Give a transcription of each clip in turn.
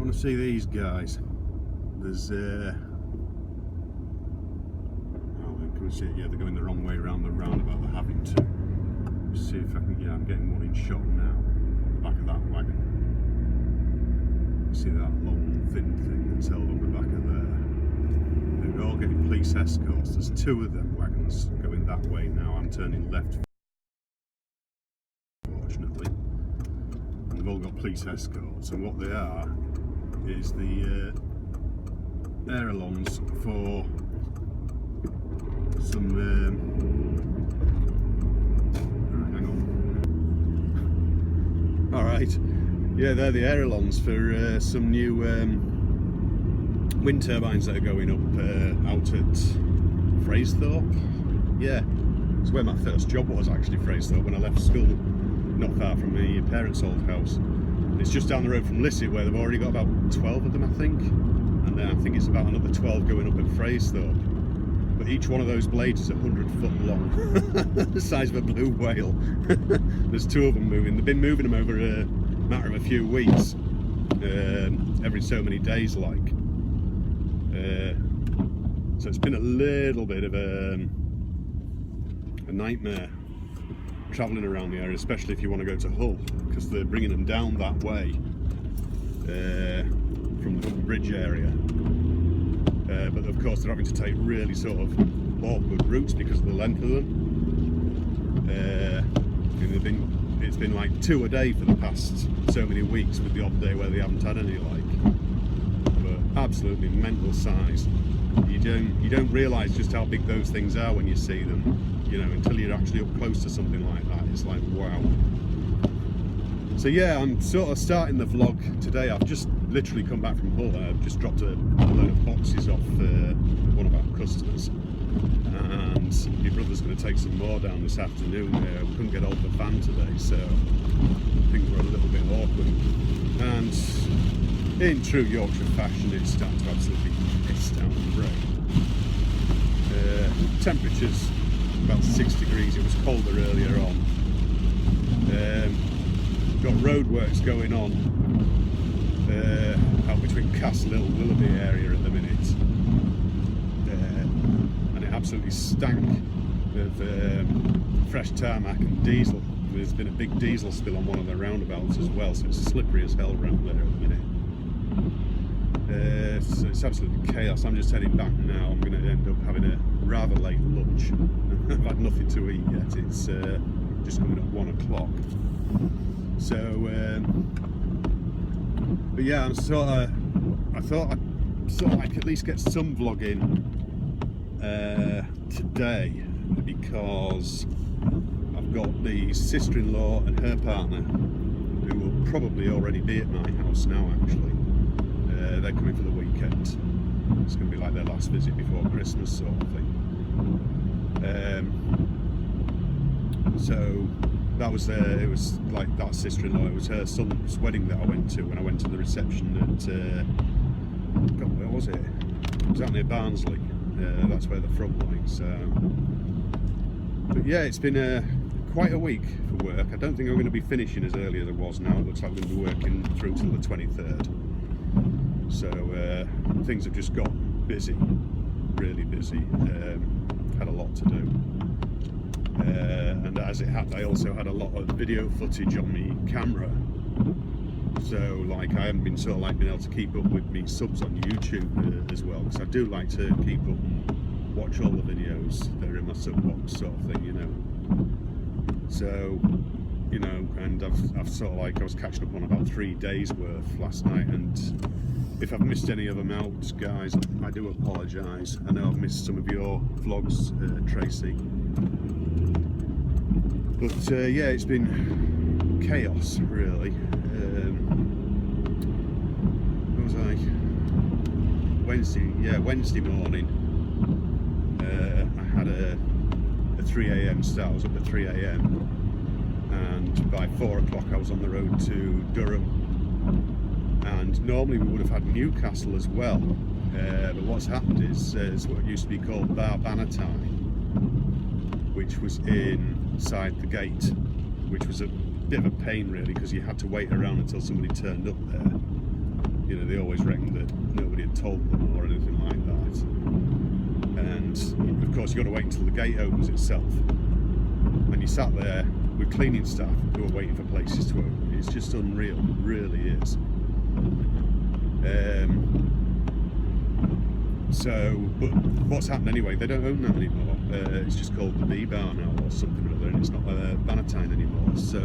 want to see these guys. There's oh, can we see it? Yeah, they're going the wrong way around the roundabout. They're having to. Let's see if I can. Yeah, I'm getting one in shot now on the back of that wagon. You see that long thin thing that's held on the back of there. They're all getting police escorts. There's two of them wagons going that way now. I'm turning left, fortunately. And they've all got police escorts, and what they are is the ailerons for some hang on. Alright, yeah, they're the ailerons for some new wind turbines that are going up out at Fraysthorpe. Yeah, it's where my first job was, actually, Fraysthorpe, when I left school, not far from my parents' old house. It's just down the road from Lisset, where they've already got about 12 of them, I think, and then I think it's about another 12 going up at Fraysthorpe. But each one of those blades is 100 foot long, the size of a blue whale. There's two of them moving. They've been moving them over a matter of a few weeks, every so many days, like. So it's been a little bit of a nightmare travelling around the area, especially if you want to go to Hull, because they're bringing them down that way from the bridge area. But of course they're having to take really sort of awkward routes because of the length of them. And it's been like 2 a day for the past so many weeks, with the odd day where they haven't had any, like. But absolutely mental size. You don't realise just how big those things are when you see them, you know, until you're actually up close to something like that. It's like, wow. So yeah, I'm sort of starting the vlog today. I've just literally come back from Hull. I've just dropped a load of boxes off one of our customers, and my brother's going to take some more down this afternoon. We couldn't get hold of the van today, so things were a little bit awkward. And in true Yorkshire fashion, it's starting to absolutely piss down and rain. Temperatures about 6 degrees. It was colder earlier on. Got roadworks going on out between Castle Hill, Willoughby area at the minute, and it absolutely stank of fresh tarmac and diesel. There's been a big diesel spill on one of the roundabouts as well, so it's slippery as hell around there at the minute. So it's absolutely chaos. I'm just heading back now. I'm going to end up having a rather late lunch. I've had nothing to eat yet. It's just coming at 1 o'clock. So, but yeah, I thought I'd sort of like at least get some vlogging today, because I've got the sister-in-law and her partner, who will probably already be at my house now, actually. They're coming for the weekend. It's going to be like their last visit before Christmas, sort of thing. So that was it was like that sister-in-law. It was her son's wedding that I went to when I went to the reception at God, where was it? It was out near Barnsley. That's where they're from, like. So, but yeah, it's been quite a week for work. I don't think I'm going to be finishing as early as I was now. It looks like I'm going to be working through till the 23rd. So things have just got busy, really busy. Had a lot to do, and as it happened, I also had a lot of video footage on my camera. So like I haven't been sort of like been able to keep up with me subs on YouTube as well, because I do like to keep up and watch all the videos that are in my sub box, sort of thing, you know. So, you know, and I've sort of like, I was catching up on about 3 days worth last night, and if I've missed any of them out, guys, I do apologise. I know I've missed some of your vlogs, Tracy. But yeah, it's been chaos, really. What was I? Wednesday morning. I had a 3 a.m. start. I was up at 3 a.m. and by 4 o'clock I was on the road to Durham. And normally we would have had Newcastle as well, but what's happened is what used to be called Bar Bannatyne, which was inside the gate, which was a bit of a pain really, because you had to wait around until somebody turned up there. You know, they always reckoned that nobody had told them or anything like that. And of course, you've got to wait until the gate opens itself. And you sat there with cleaning staff who are waiting for places to open. It's just unreal, it really is. But what's happened anyway? They don't own that anymore. It's just called the Bee Bar now or something or other, and it's not Bannatyne anymore. So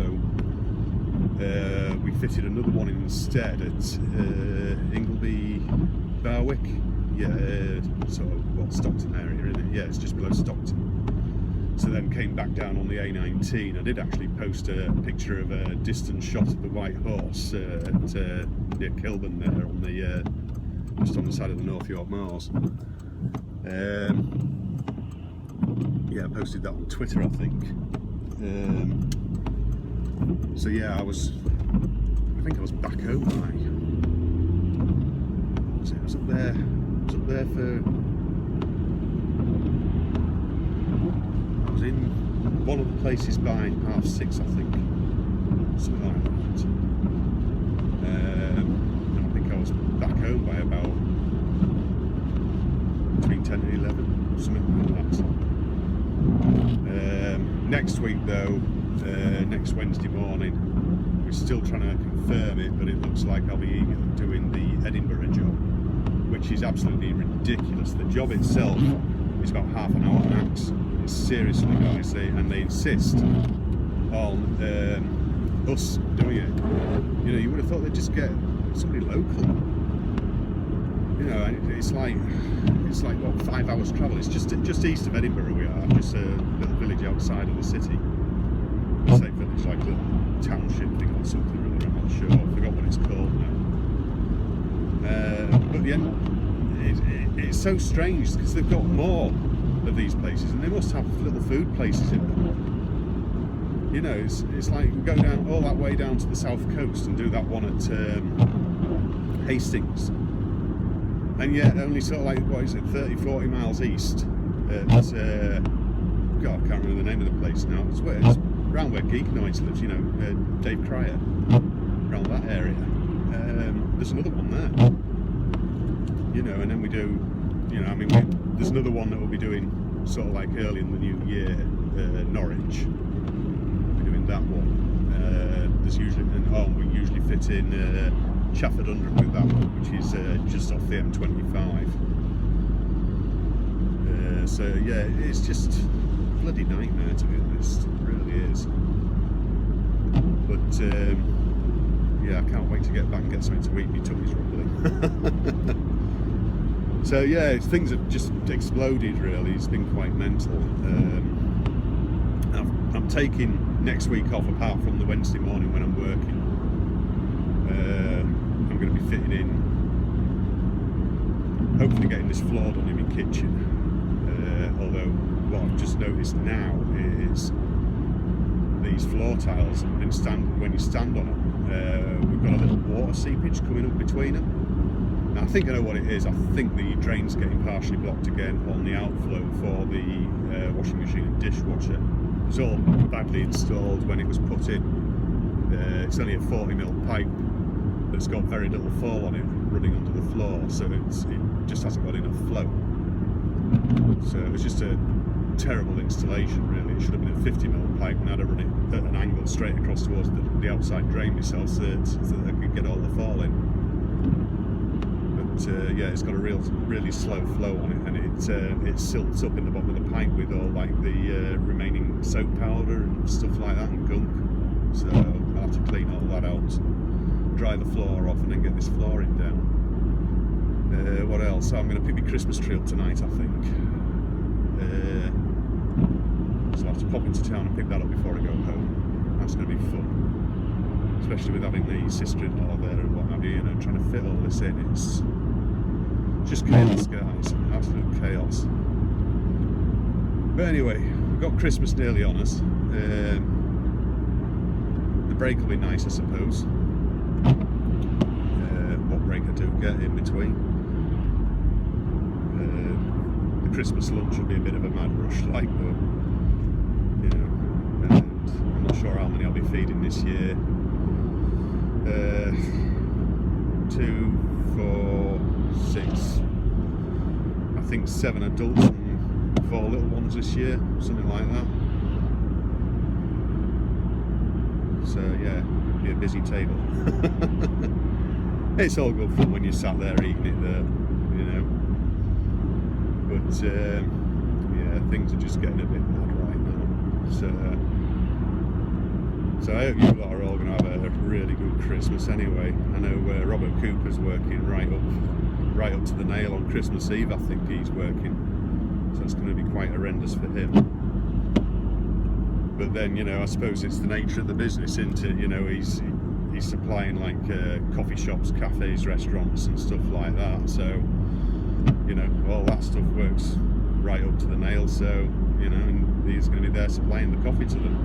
we fitted another one instead at Ingleby Barwick. Yeah, sort of Stockton area, isn't it? Yeah, it's just below Stockton. So then came back down on the A19. I did actually post a picture of a distant shot of the White Horse at near Kilburn there on the just on the side of the North York Moors. Yeah, I posted that on Twitter, I think. So yeah, I think I was back home I was up there for. I was in one of the places by 6:30, I think, something like that. And I think I was back home by about between 10 and 11, something like that. Next week though, next Wednesday morning, we're still trying to confirm it, but it looks like I'll be doing the Edinburgh job, which is absolutely ridiculous. The job itself is about half an hour max. It's seriously, guys, and they insist on us doing it. You know, you would have thought they'd just get somebody local. You know, it's like what, 5 hours travel. It's just east of Edinburgh we are, just a little village outside of the city. I say village, like a little township thing or something, really, I'm not sure. I forgot what it's called now. But yeah, it's so strange because they've got more of these places, and they must have little food places in them. You know, it's like go down all that way down to the south coast and do that one at Hastings, and yet only sort of like, what is it, 30-40 miles east at God, I can't remember the name of the place now. It's around where Geeknoids lives, you know, Dave Cryer, around that area. There's another one there, you know, and then we do, you know, I mean, there's another one that we'll be doing sort of like early in the new year, Norwich. We're doing that one. There's usually, we usually fit in Chafford Hundred with that one, which is just off the M25. So yeah, it's just a bloody nightmare, to be honest. It really is. But yeah, I can't wait to get back and get something to eat. My tummy's rumbling. So yeah, things have just exploded, really. It's been quite mental. I'm taking next week off, apart from the Wednesday morning when I'm working. I'm going to be fitting in, hopefully getting this floor done in my kitchen. Although what I've just noticed now is these floor tiles, when you stand on them, we've got a little water seepage coming up between them. Now, I think I know what it is. I think the drain's getting partially blocked again on the outflow for the washing machine and dishwasher. It was all badly installed when it was put in. It's only a 40mm pipe that's got very little fall on it running under the floor, so it just hasn't got enough flow. So it was just a terrible installation, really. It should have been a 50mm pipe, and I'd have run it at an angle straight across towards the outside drain myself, so that I could get all the fall in. Yeah, it's got a really slow flow on it, and it silts up in the bottom of the pipe with all like the remaining soap powder and stuff like that and gunk. So I'll have to clean all that out, dry the floor off, and then get this flooring down. What else? I'm going to pick my Christmas tree up tonight, I think. So I'll have to pop into town and pick that up before I go home. That's going to be fun, especially with having the sister-in-law there and what have you. You know, trying to fit all this in. It's just chaos, guys, absolute chaos. But anyway, we've got Christmas nearly on us. The break will be nice, I suppose. What break I do get in between. The Christmas lunch will be a bit of a mad rush, like, but you know, and I'm not sure how many I'll be feeding this year. 2, think 7 adults and 4 little ones this year, something like that. So yeah, be a busy table. It's all good fun when you're sat there eating it there, you know. But yeah, things are just getting a bit mad right now. So I hope you lot are all going to have a really good Christmas anyway. I know Robert Cooper's working right up to the nail on Christmas Eve. I think he's working, so it's going to be quite horrendous for him. But then, you know, I suppose it's the nature of the business, isn't it? You know, he's supplying like coffee shops, cafes, restaurants and stuff like that. So, you know, all that stuff works right up to the nail. So, you know, and he's going to be there supplying the coffee to them.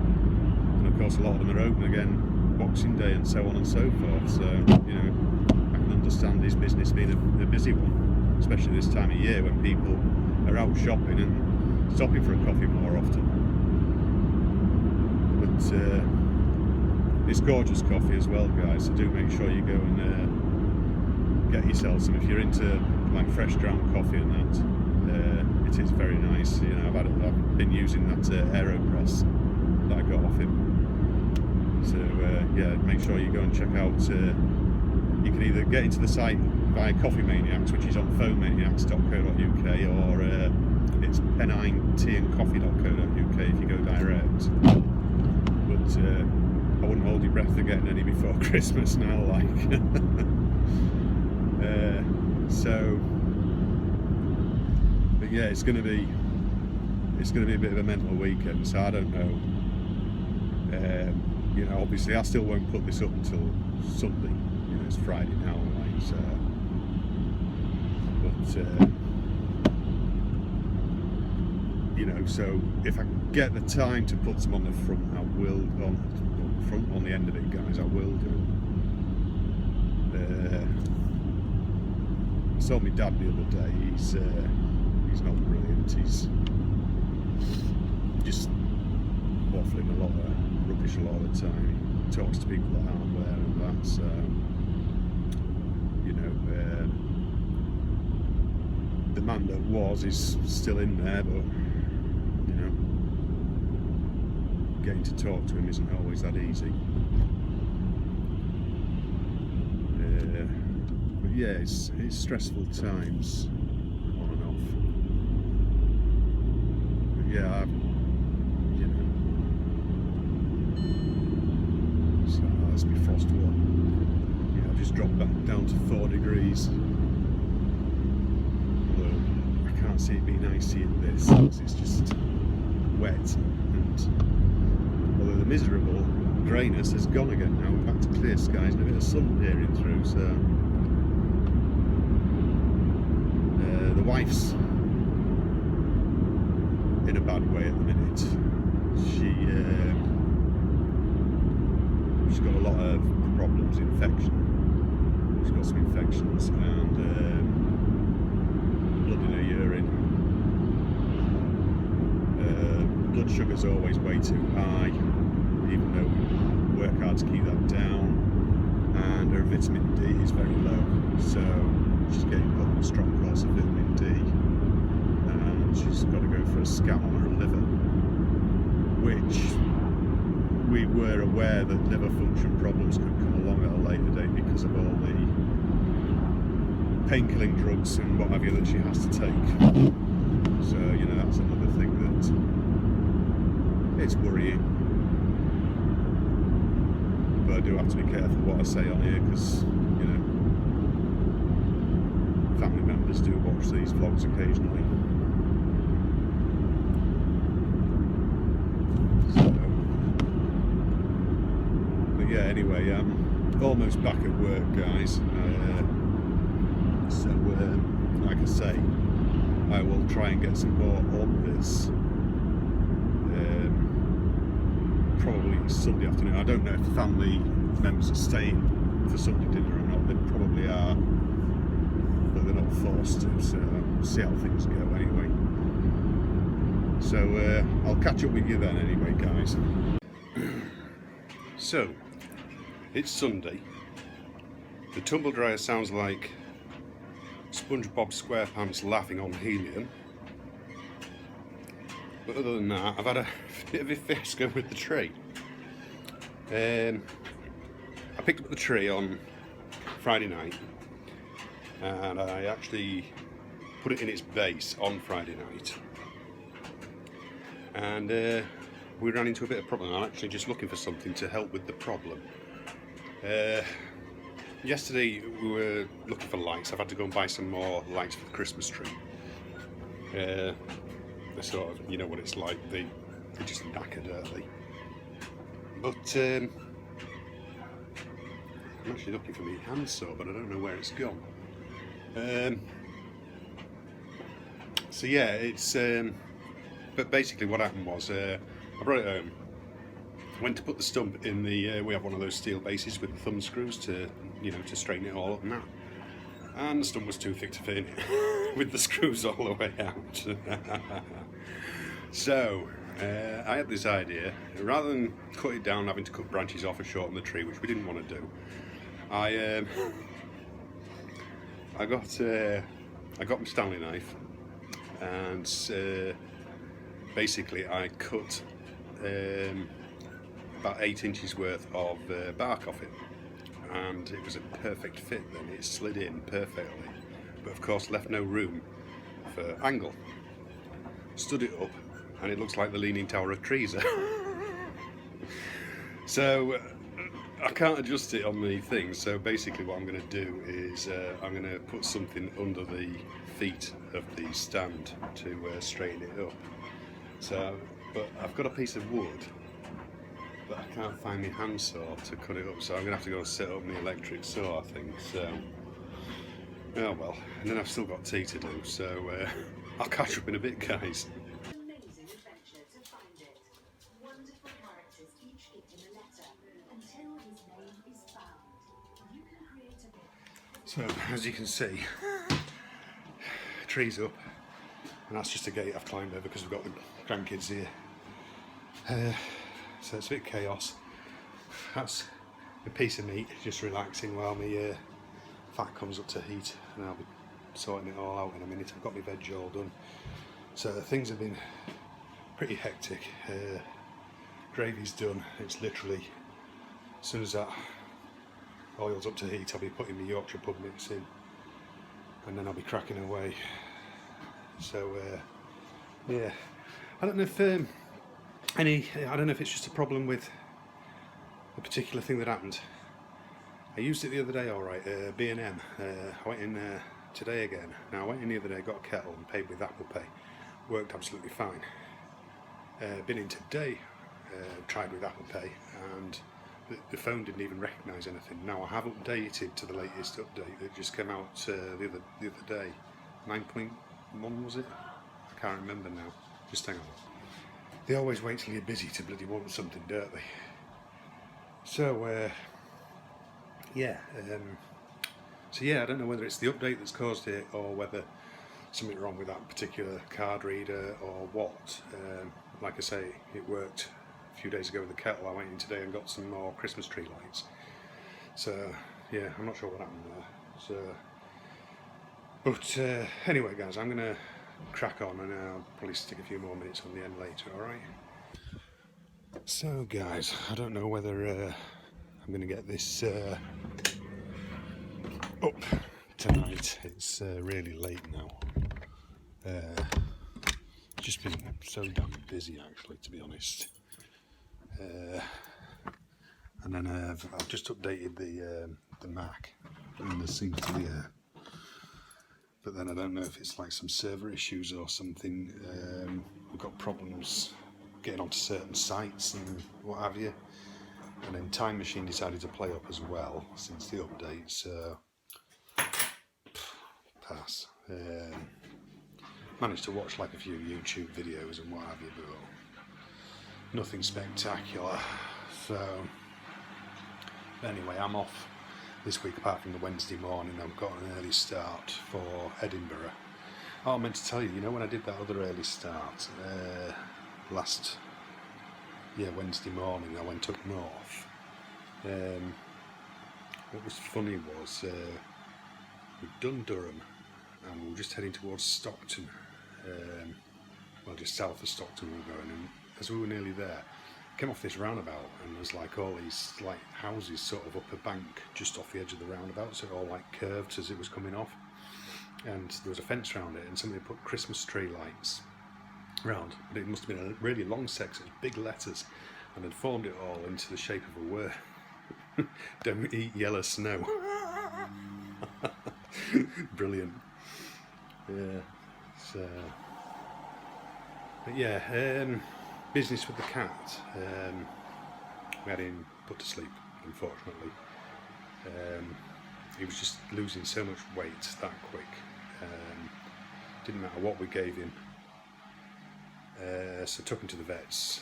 And of course, a lot of them are open again Boxing Day and so on and so forth. So, you know, I can understand his business being a busy one, especially this time of year when people are out shopping and stopping for a coffee more often. But it's gorgeous coffee as well, guys, so do make sure you go and get yourself some if you're into like fresh ground coffee and that. It is very nice. You know, I've been using that AeroPress that I got off him. So yeah, make sure you go and check out. You can either get into the site via Coffee Maniacs, which is on phonemaniacs.co.uk, or it's pennine.teaandcoffee.co.uk if you go direct. But I wouldn't hold your breath for getting any before Christmas now, like. But yeah, it's going to be a bit of a mental weekend. So I don't know. You know, obviously, I still won't put this up until Sunday. You know, it's Friday now, like. So, but you know, so if I get the time to put some on the front, I will on the end of it, guys. I will do. I saw my dad the other day. He's not brilliant. He's just waffling a lot of rubbish a lot of the time. He talks to people that aren't there and that. So you know, the man that was is still in there, but you know, getting to talk to him isn't always that easy. But yeah, it's stressful times on and off. But yeah, you know, so that's my frost one. Yeah, I've just dropped back down to 4 degrees. Although I can't see it being icy in this, it's just wet, and although the miserable greyness has gone again now, we're back to clear skies and a bit of sun peering through. So the wife's in a bad way at the minute. She's got a lot of problems, infection. She's got some infections and blood in her urine. Blood sugar's always way too high, even though we work hard to keep that down, and her vitamin D is very low, so she's getting put on a strong course of vitamin D, and she's got to go for a scan on her liver, which we were aware that liver function problems could come along at a later date because of all the painkilling drugs and what have you that she has to take. So, you know, that's another thing that it's worrying. But I do have to be careful what I say on here because, you know, family members do watch these vlogs occasionally. So, but yeah, anyway, I'm almost back at work, guys. So, like I say, I will try and get some more on this. Probably Sunday afternoon. I don't know if family members are staying for Sunday dinner or not. They probably are, but they're not forced to. So we'll see how things go anyway. So I'll catch up with you then anyway, guys. So it's Sunday. The tumble dryer sounds like SpongeBob SquarePants laughing on helium. But other than that, I've had a bit of a fiasco with the tree. I picked up the tree on Friday night, and I actually put it in its base on Friday night, and we ran into a bit of problem. I'm actually just looking for something to help with the problem. Yesterday we were looking for lights. I've had to go and buy some more lights for the Christmas tree. They're sort of, you know what it's like, they're just knackered early. But I'm actually looking for my handsaw, but I don't know where it's gone. So yeah, it's but basically what happened was I brought it home, went to put the stump in the we have one of those steel bases with the thumb screws to, you know, to straighten it all up and that, and the stump was too thick to fit in it with the screws all the way out. So I had this idea, rather than cut it down, having to cut branches off and shorten the tree, which we didn't want to do. I got my Stanley knife, and basically I cut about 8 inches worth of bark off it, and it was a perfect fit then. It slid in perfectly, but of course left no room for angle. Stood it up, and it looks like the Leaning Tower of Pisa. So I can't adjust it on the thing, so basically what I'm going to do is I'm going to put something under the feet of the stand to straighten it up. So, but I've got a piece of wood, but I can't find my handsaw to cut it up, so I'm going to have to go and set up my electric saw, I think. So, oh well, and then I've still got tea to do, so I'll catch up in a bit, guys. So, as you can see, tree's up, and that's just a gate I've climbed over because we've got the grandkids here. So it's a bit chaos. That's a piece of meat just relaxing while my fat comes up to heat, and I'll be sorting it all out in a minute. I've got my veg all done. So things have been pretty hectic. Gravy's done. It's literally, as soon as that oil's up to heat, I'll be putting my Yorkshire pub mix in, and then I'll be cracking away. So yeah, I don't know if I don't know if it's just a problem with a particular thing that happened. I used it the other day, alright, B&M. I went in today again. Now I went in the other day, got a kettle and paid with Apple Pay. Worked absolutely fine. Been in today, tried with Apple Pay, and the phone didn't even recognise anything. Now I have updated to the latest update that just came out the other day. 9.1 was it? I can't remember now. Just hang on. They always wait till you're busy to bloody want something, don't they? So yeah, so yeah, I don't know whether it's the update that's caused it or whether something wrong with that particular card reader or what. Like I say, it worked a few days ago with the kettle. I went in today and got some more Christmas tree lights. So yeah, I'm not sure what happened there. So, but anyway, guys, I'm gonna crack on, and I'll probably stick a few more minutes on the end later. All right. So, guys, I don't know whether I'm gonna get this up tonight. It's really late now. Just been so damn busy, actually, to be honest. And then I've just updated the Mac, and there seems to be but then I don't know if it's like some server issues or something. We've got problems getting onto certain sites and what have you. And then Time Machine decided to play up as well since the update, so pass. Managed to watch like a few YouTube videos and what have you, but nothing spectacular. So anyway, I'm off this week apart from the Wednesday morning. I've got an early start for Edinburgh. Oh, I meant to tell you, you know, when I did that other early start last Wednesday morning, I went up north. What was funny was we'd done Durham, and we were just heading towards Stockton. Well, just south of Stockton we were going, and as we were nearly there, came off this roundabout, and there's like all these like houses sort of up a bank just off the edge of the roundabout, so it all like curved as it was coming off, and there was a fence around it, and somebody put Christmas tree lights round, but it must have been a really long section, big letters, and had formed it all into the shape of a word. Don't eat yellow snow. Brilliant. Yeah. So, but yeah, business with the cat. We had him put to sleep, unfortunately. He was just losing so much weight that quick. Didn't matter what we gave him. So took him to the vets.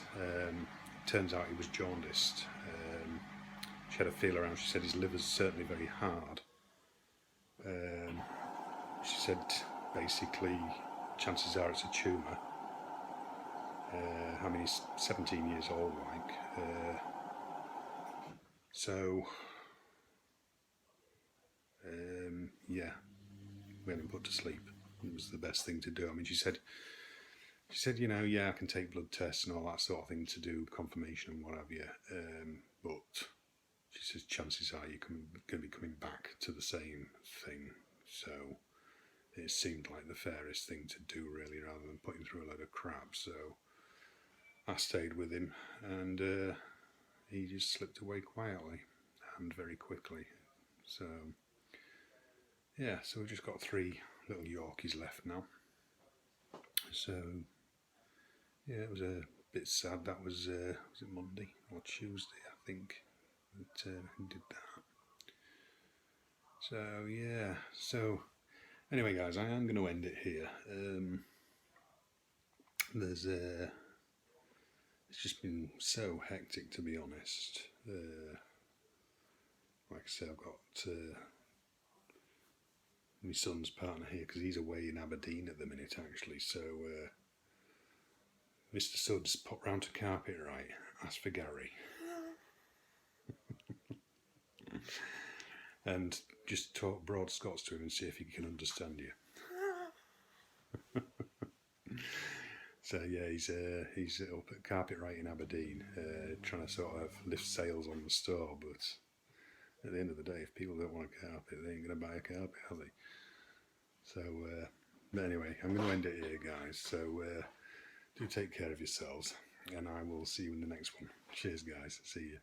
Turns out he was jaundiced. She had a feel around. She said his liver's certainly very hard. She said basically chances are it's a tumour. I mean, he's 17 years old, like. Yeah, we had him put to sleep. It was the best thing to do. I mean, she said, you know, yeah, I can take blood tests and all that sort of thing to do confirmation and what have you. But she says chances are you're going to be coming back to the same thing. So it seemed like the fairest thing to do, really, rather than put him through a load of crap. So I stayed with him, and he just slipped away quietly and very quickly. So yeah, so we've just got 3 little Yorkies left now. So yeah, it was a bit sad. That was it Monday or Tuesday, I think, that we did that. So yeah, so anyway, guys, I am going to end it here. It's just been so hectic, to be honest. Like I say, I've got my son's partner here because he's away in Aberdeen at the minute, actually. So Mr. Suds popped round to carpet right, ask for Gary. And just talk broad Scots to him and see if he can understand you. So yeah, he's up at Carpet Right in Aberdeen, trying to sort of lift sales on the store. But at the end of the day, if people don't want a carpet, they ain't going to buy a carpet, are they? So, but anyway, I'm going to end it here, guys. So do take care of yourselves, and I will see you in the next one. Cheers, guys. See you.